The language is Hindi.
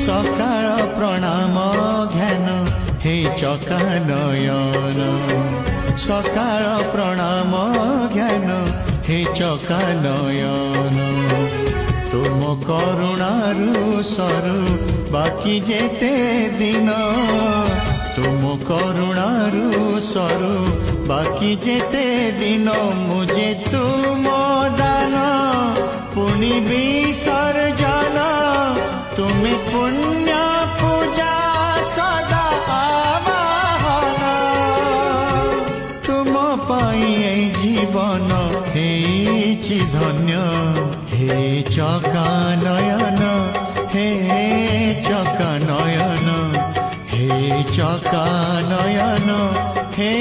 सकाळ प्रणाम ध्यान हे चका नयन सकाळ प्रणाम ध्यान हे चका नयन तुम करुणारु सरु बाकी जेते दिन तुम करुणारु सरु बाकी जेते दिन मुझे तुम दान पुनि विसर्जन तुम्हें पुण्य पूजा सदा आवाहन तुम पाई जीवन हेछि धन्य हे चका नयन हे चका नयन हे चका नयन हे